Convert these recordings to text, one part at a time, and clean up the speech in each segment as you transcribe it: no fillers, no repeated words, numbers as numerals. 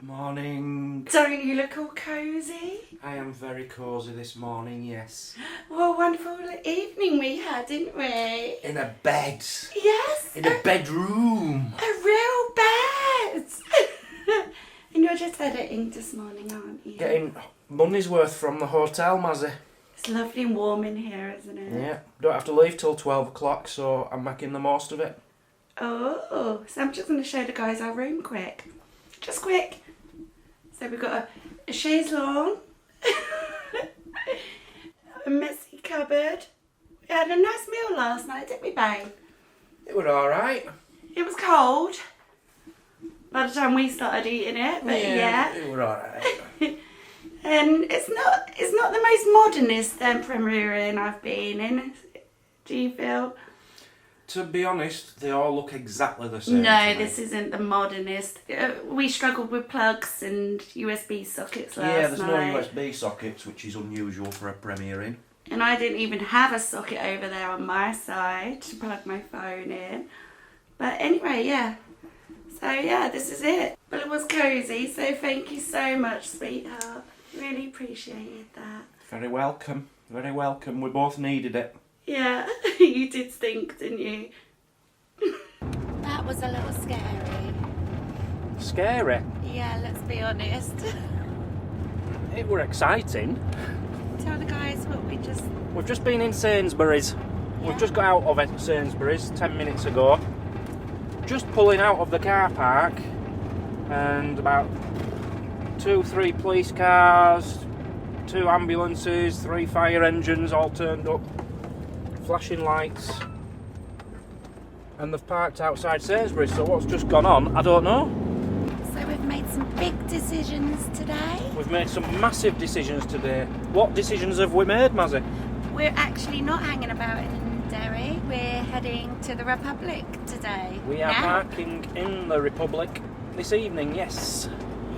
Morning. Don't you look all cosy? I am very cosy this morning, yes. What a wonderful evening we had, didn't we? In a bed. Yes. In a bedroom. A real bed. And you're just editing this morning, aren't you? Getting money's worth from the hotel, Mazzy. It's lovely and warm in here, isn't it? Yeah. Don't have to leave till 12 o'clock, so I'm making the most of it. Oh, so I'm just going to show the guys our room quick. Just quick. So we've got a chaise longue, a messy cupboard. We had a nice meal last night, didn't we, babe? It were alright. It was cold by the time we started eating it, but yeah. It were alright. And it's not the most modernist Premier Inn I've been in. Do you feel? To be honest, they all look exactly the same. No, this isn't the modernist. We struggled with plugs and USB sockets last night. Yeah, there's no USB sockets, which is unusual for a Premier Inn. And I didn't even have a socket over there on my side to plug my phone in. But anyway, yeah. So yeah, this is it. But it was cosy, so thank you so much, sweetheart. Really appreciated that. Very welcome. Very welcome. We both needed it. Yeah, you did stink, didn't you? That was a little scary. Scary. Yeah, let's be honest. It were exciting. Tell the guys what we just... We've just been in Sainsbury's. Yeah. We've just got out of it, Sainsbury's 10 minutes ago. Just pulling out of the car park, and about 2-3 police cars, 2 ambulances, 3 fire engines all turned up, flashing lights, and they've parked outside Sainsbury's. So what's just gone on, I don't know. So we've made some big decisions today. We've made some massive decisions today. What decisions have we made, Mazzy? We're actually not hanging about in Derry. We're heading to the Republic today. We are now. parking in the Republic this evening, yes.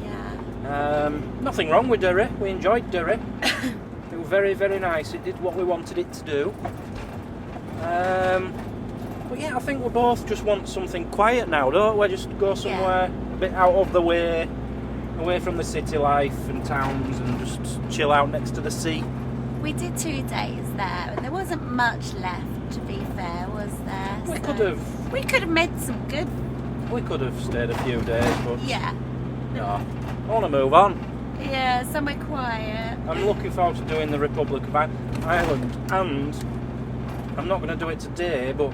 Yeah. Nothing wrong with Derry. We enjoyed Derry. It was very, very nice. It did what we wanted it to do. But yeah, I think we both just want something quiet now, don't we? Just go somewhere a bit out of the way, away from the city life and towns, and just chill out next to the sea. We did 2 days there, and there wasn't much left, to be fair, was there? We So could have made some good... stayed a few days, but Yeah. no. I want to move on. Yeah, somewhere quiet. I'm looking forward to doing the Republic of Ireland, and I'm not going to do it today, but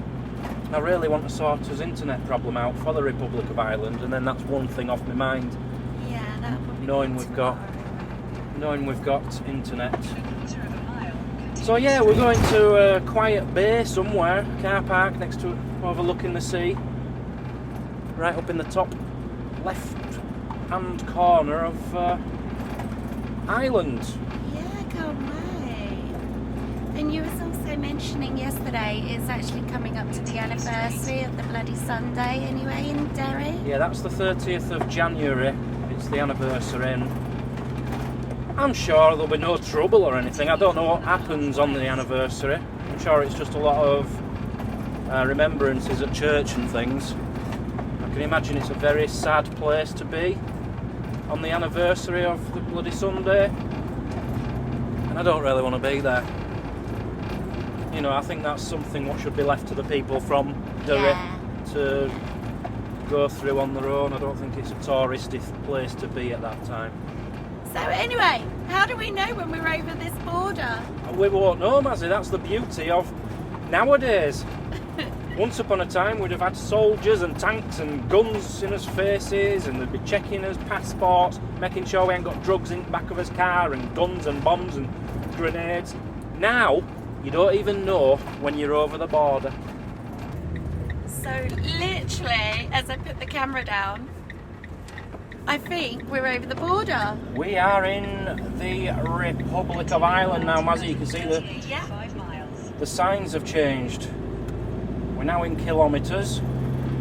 I really want to sort his internet problem out for the Republic of Ireland, and then that's one thing off my mind. Yeah, that'll probably Knowing be we've got internet. So yeah, we're going to a quiet bay somewhere, car park next to overlooking the sea, right up in the top left hand corner of Ireland. Yeah, can't wait. And you was also mentioning yesterday it's actually coming up to the anniversary of the Bloody Sunday anyway in Derry. Yeah, that's the 30th of January. It's the anniversary, and I'm sure there'll be no trouble or anything. I don't know what happens on the anniversary. I'm sure it's just a lot of remembrances at church and things. I can imagine it's a very sad place to be on the anniversary of the Bloody Sunday, and I don't really want to be there. You know, I think that's something what should be left to the people from Derry to go through on their own. I don't think it's a touristy place to be at that time. So anyway, how do we know when we're over this border? We won't know, Mazzy. That's the beauty of nowadays. Once upon a time, we'd have had soldiers and tanks and guns in us faces, and they'd be checking us passports, making sure we ain't got drugs in the back of his car, and guns and bombs and grenades. Now, you don't even know when you're over the border. So literally, as I put the camera down, I think we're over the border. We are in the Republic of Ireland now, Mazzy. You can see the signs have changed. We're now in kilometres.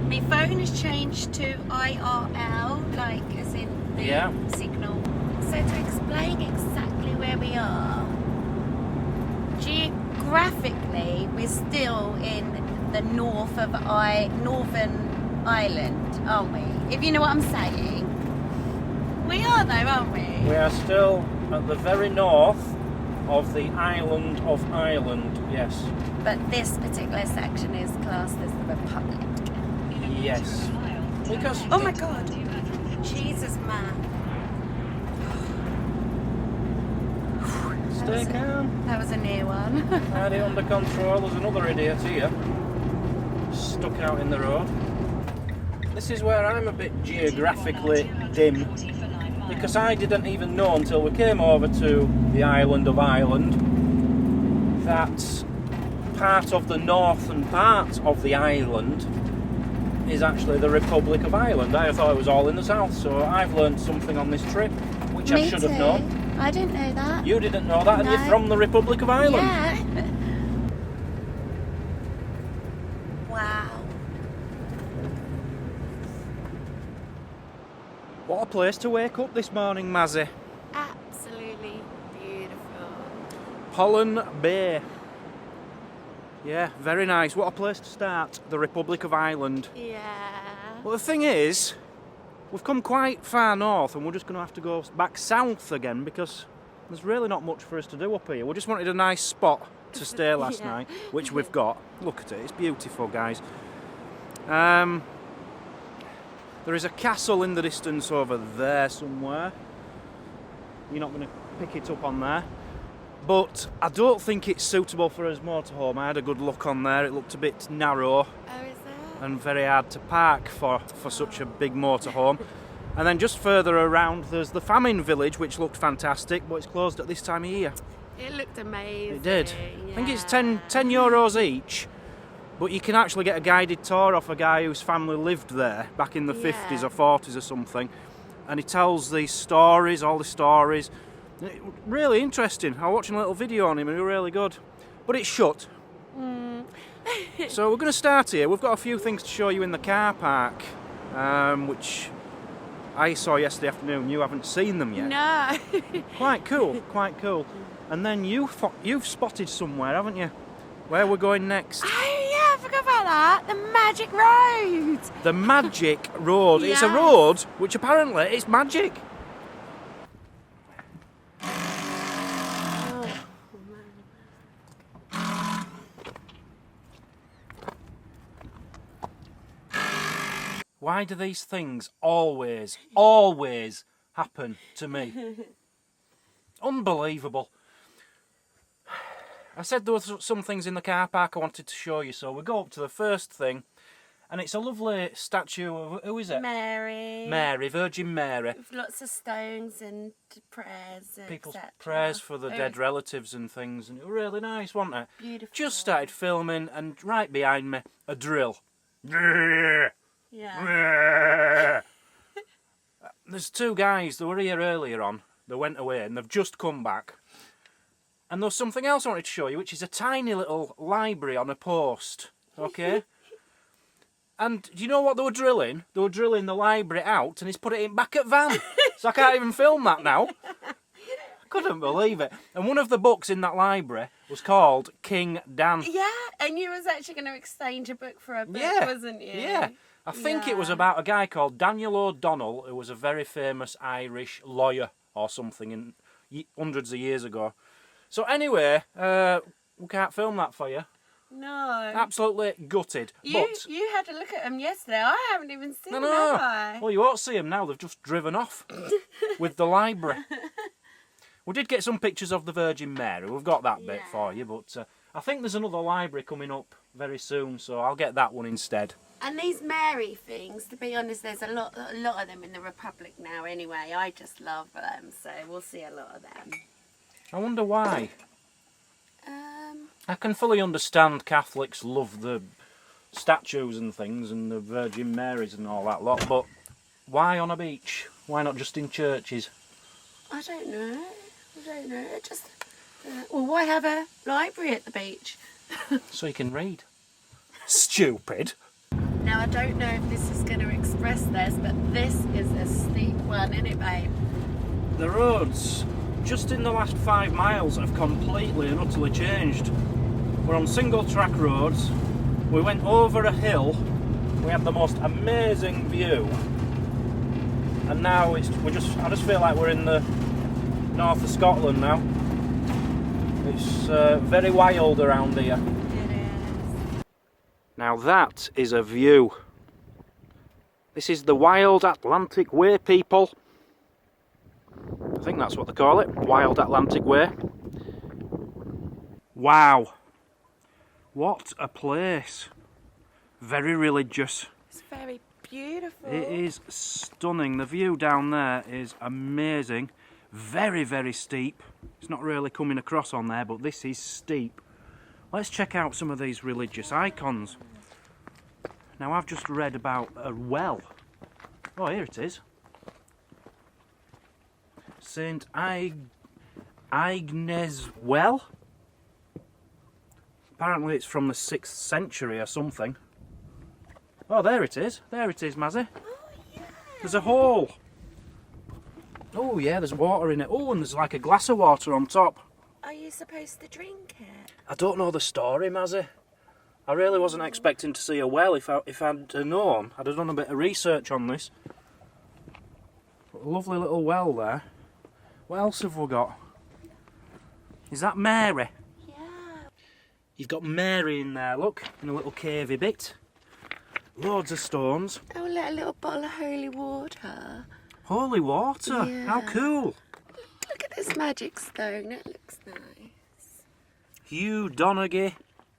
My phone has changed to IRL, like as in the signal. So to explain exactly where we are, geographically we're still in the northern Ireland, aren't we? If you know what I'm saying. We are though, aren't we? We are still at the very north of the island of Ireland, yes. But this particular section is classed as the Republic. Yes. Because Oh my god. Jesus, man. stay calm. That was a near one. Had it under control. There's another idiot here, stuck out in the road. This is where I'm a bit geographically dim, because I didn't even know until we came over to the island of Ireland that part of the northern part of the island is actually the Republic of Ireland. I thought it was all in the south, so I've learned something on this trip, which I should have known. I didn't know that. You didn't know that, and No. you're from the Republic of Ireland. Yeah. Wow. What a place to wake up this morning, Mazzy. Absolutely beautiful. Holland Bay. Yeah, very nice. What a place to start, the Republic of Ireland. Yeah. Well, the thing is, we've come quite far north and we're just going to have to go back south again because there's really not much for us to do up here. We just wanted a nice spot to stay last Yeah. night, which we've got. Look at it, it's beautiful, guys. There is a castle in the distance over there somewhere. You're not going to pick it up on there. But I don't think it's suitable for a motorhome. I had a good look on there. It looked a bit narrow Oh, is it? and very hard to park for such a big motorhome. And then just further around there's the famine village, which looked fantastic, but it's closed at this time of year. It looked amazing. It did. I think it's yeah. 10 euros each, but you can actually get a guided tour off a guy whose family lived there back in the 50s or 40s or something, and he tells these stories, all the stories. Really interesting. I was watching a little video on him and it was really good, but it's shut. So we're going to start here. We've got a few things to show you in the car park, which I saw yesterday afternoon. You haven't seen them yet. No. Quite cool, quite cool. And then you've spotted somewhere, haven't you? Where we're going next? Oh yeah, I forgot about that. The Magic Road. The Magic Road. It's a Yes. road which apparently is magic. Why do these things always happen to me? Unbelievable. I said there were some things in the car park I wanted to show you, so we go up to the first thing, and it's a lovely statue of, who is it? Mary. Mary, Virgin Mary. With lots of stones and prayers. People's etc. prayers for the Oh, dead relatives and things, and it was really nice, wasn't it? Beautiful. Just started filming, and right behind me, a drill. Yeah. There's two guys, they were here earlier on, they went away and they've just come back. And there's something else I wanted to show you, which is a tiny little library on a post, okay? And do you know what they were drilling? They were drilling the library out and he's put it in back at van. So I can't even film that now. Couldn't believe it. And one of the books in that library was called King Dan. Yeah, and you was actually going to exchange a book for a book, Yeah, wasn't you? yeah. I think it was Yeah. about a guy called Daniel O'Donnell, who was a very famous Irish lawyer or something in hundreds of years ago. So anyway, we can't film that for you. No. Absolutely gutted. You But you had to look at them yesterday. I haven't even seen no, them, no. have I? Well, you won't see them now. They've just driven off with the library. We did get some pictures of the Virgin Mary. We've got that bit for you, but I think there's another library coming up very soon, so I'll get that one instead. And these Mary things, to be honest, there's a lot of them in the Republic now anyway. I just love them, so we'll see a lot of them. I wonder why. I can fully understand Catholics love the statues and things and the Virgin Marys and all that lot, but why on a beach? Why not just in churches? I don't know. It just... well, why have a library at the beach? So you can read. Stupid. Now, I don't know if this is going to express this, but this is a steep one, isn't it, babe? The roads, just in the last 5 miles, have completely and utterly changed. We're on single track roads. We went over a hill. We had the most amazing view. and now I just feel like we're in the north of Scotland now. It's very wild around here. It is. Now that is a view. This is the Wild Atlantic Way, people. I think that's what they call it, Wild Atlantic Way. Wow, what a place. Very religious. It's very beautiful. It is stunning. The view down there is amazing. Very, very steep. It's not really coming across on there, but this is steep. Let's check out some of these religious icons. Now, I've just read about a well. Oh, here it is. St. Agnes well. Apparently it's from the 6th century or something. Oh, there it is. There it is, Mazzy. Oh, yeah. There's a hole. Oh, yeah, there's water in it. Oh, and there's like a glass of water on top. Are you supposed to drink it? I don't know the story, Mazzy. I really wasn't expecting to see a well. If I'd known, I'd have done a bit of research on this. A lovely little well there. What else have we got? Is that Mary? Yeah. You've got Mary in there, look, in a little cavey bit. Loads of stones. Oh, look, a little bottle of holy water. Holy water, Yeah. how cool. Look at this magic stone, it looks nice. Hugh, Donaghy,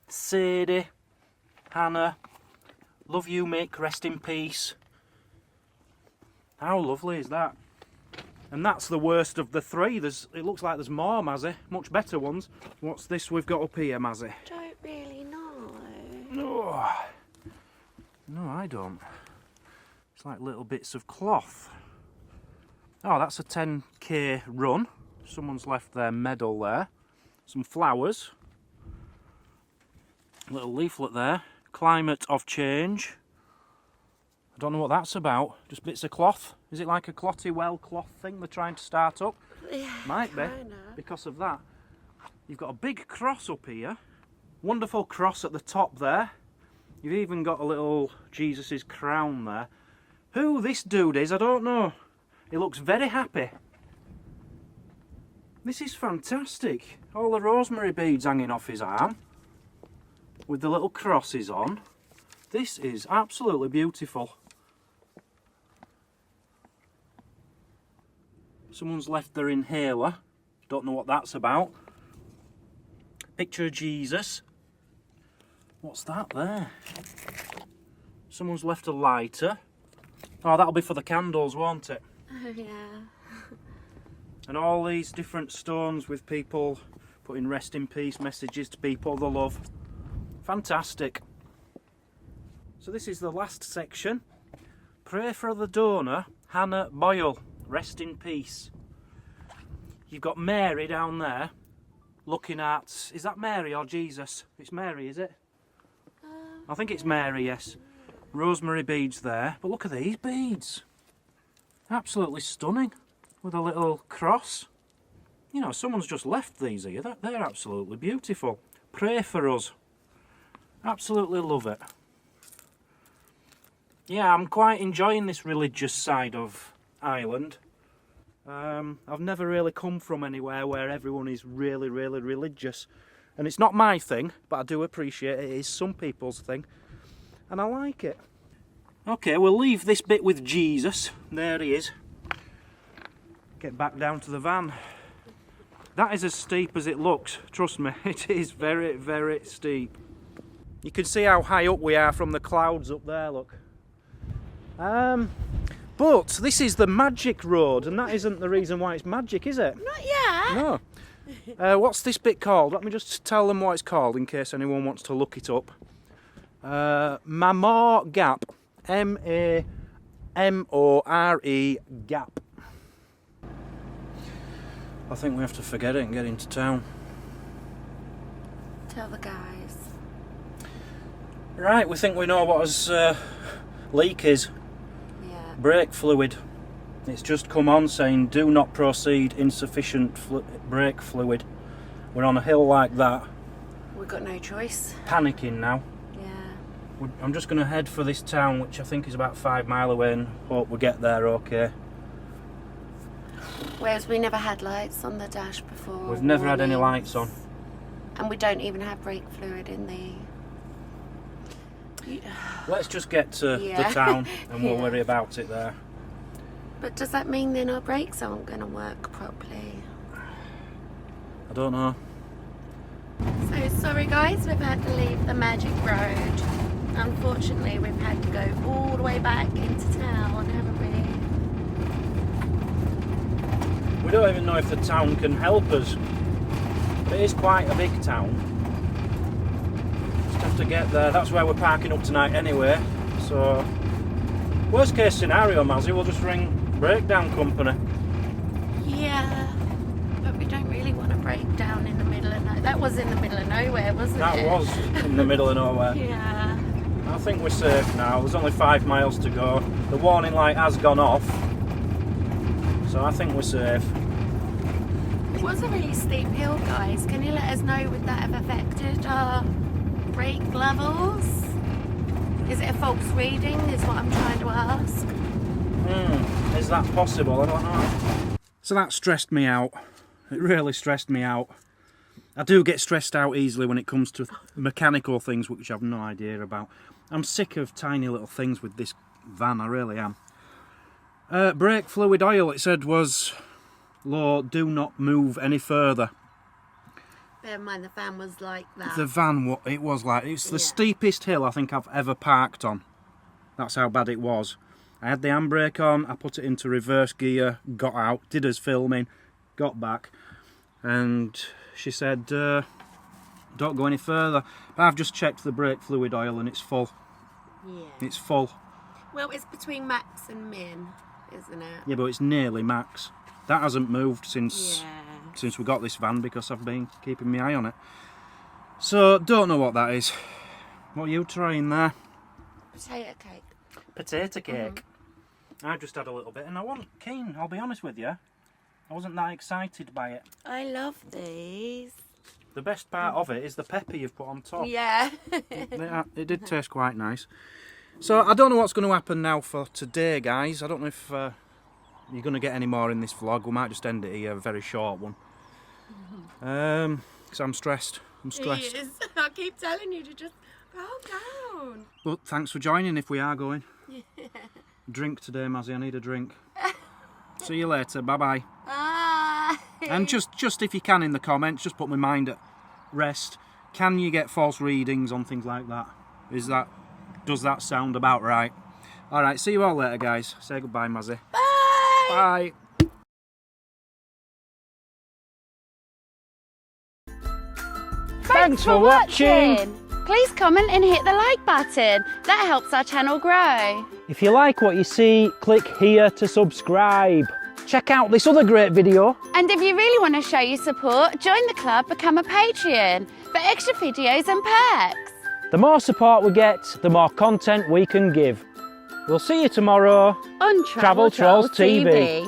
Sadie, Hannah, love you Mick, rest in peace. How lovely is that? And that's the worst of the three. It looks like there's more, Mazzy, much better ones. What's this we've got up here, Mazzy? Don't really know. Oh. No, I don't. It's like little bits of cloth. Oh, that's a 10k run. Someone's left their medal there. Some flowers. Little leaflet there. Climate of change. I don't know what that's about. Just bits of cloth. Is it like a clotty well cloth thing they're trying to start up? Yeah, Might be, kinda. because of that. You've got a big cross up here. Wonderful cross at the top there. You've even got a little Jesus' crown there. Who this dude is, I don't know. He looks very happy. This is fantastic. All the rosemary beads hanging off his arm. With the little crosses on. This is absolutely beautiful. Someone's left their inhaler. Don't know what that's about. Picture of Jesus. What's that there? Someone's left a lighter. Oh, that'll be for the candles, won't it? Oh, yeah. And all these different stones with people putting rest in peace messages to people they love. Fantastic. So this is the last section. Pray for the donor, Hannah Boyle. Rest in peace. You've got Mary down there looking at... Is that Mary or Jesus? It's Mary, is it? I think it's Mary, yes. Rosemary beads there. But look at these beads. Absolutely stunning. With a little cross. You know, someone's just left these here. They're absolutely beautiful. Pray for us. Absolutely love it. Yeah, I'm quite enjoying this religious side of Ireland. I've never really come from anywhere where everyone is really, really religious. And it's not my thing, but I do appreciate it. It is some people's thing. And I like it. Okay, we'll leave this bit with Jesus. There he is. Get back down to the van. That is as steep as it looks. Trust me, it is very, very steep. You can see how high up we are from the clouds up there, look. But this is the magic road, and that isn't the reason why it's magic, is it? Not yet. No. What's this bit called? Let me just tell them what it's called in case anyone wants to look it up. Mamore Gap. M-A-M-O-R-E Gap. I think we have to forget it and get into town. Tell the guys. Right, we think we know what his leak is. Yeah. Brake fluid. It's just come on saying do not proceed, insufficient brake fluid. We're on a hill like that. We've got no choice. Panicking now. Yeah. I'm just going to head for this town, which I think is about 5 miles away, and hope we get there okay. Whereas we never had lights on the dash before. We've never had any warnings. lights on. And we don't even have brake fluid in the... Let's just get to the town and we'll worry about it there. But does that mean then our brakes aren't going to work properly? I don't know. So sorry guys, we've had to leave the magic road. Unfortunately, we've had to go all the way back into town, haven't we? We don't even know if the town can help us. It is quite a big town. Just have to get there. That's where we're parking up tonight anyway. So, worst case scenario, Mazzy, we'll just ring breakdown company. Yeah, but we don't really want to break down in the middle of nowhere. That was in the middle of nowhere, wasn't it? That was in the middle of nowhere. Yeah. I think we're safe now. There's only 5 miles to go. The warning light has gone off. So I think we're safe. It was a really steep hill, guys. Can you let us know, would that have affected our brake levels? Is it a false reading, is what I'm trying to ask? Is that possible? I don't know. So that stressed me out. It really stressed me out. I do get stressed out easily when it comes to mechanical things which I've no idea about. I'm sick of tiny little things with this van, I really am. Brake fluid oil, it said, was low, do not move any further. Bear in mind the van was like that. The van, it was like, it's the steepest hill I think I've ever parked on. That's how bad it was. I had the handbrake on, I put it into reverse gear, got out, did us filming, got back, and she said, don't go any further. But I've just checked the brake fluid oil and it's full. Yeah. It's full. Well, it's between max and min, isn't it? Yeah, but it's nearly max. That hasn't moved since we got this van because I've been keeping my eye on it. So, don't know what that is. What are you trying there? Potato cake. Potato cake. I just had a little bit and I wasn't keen, I'll be honest with you. I wasn't that excited by it. I love these. The best part of it is the pepper you've put on top. Yeah. It did taste quite nice. So I don't know what's going to happen now for today, guys. I don't know if you're going to get any more in this vlog. We might just end it here, a very short one. Because I'm stressed. I'm stressed. It is. I keep telling you to just go down. But thanks for joining if we are going. Yeah. Drink today, Mazzy. I need a drink. See you later. Bye-bye. Bye. And just if you can in the comments, just put my mind at rest. Can you get false readings on things like that? Does that sound about right? Alright, see you all later, guys. Say goodbye, Mazzy. Bye. Bye. Thanks for watching. Please comment and hit the like button. That helps our channel grow. If you like what you see, click here to subscribe. Check out this other great video. And if you really want to show your support, join the club, become a Patreon for extra videos and perks. The more support we get, the more content we can give. We'll see you tomorrow On Travel Trolls TV.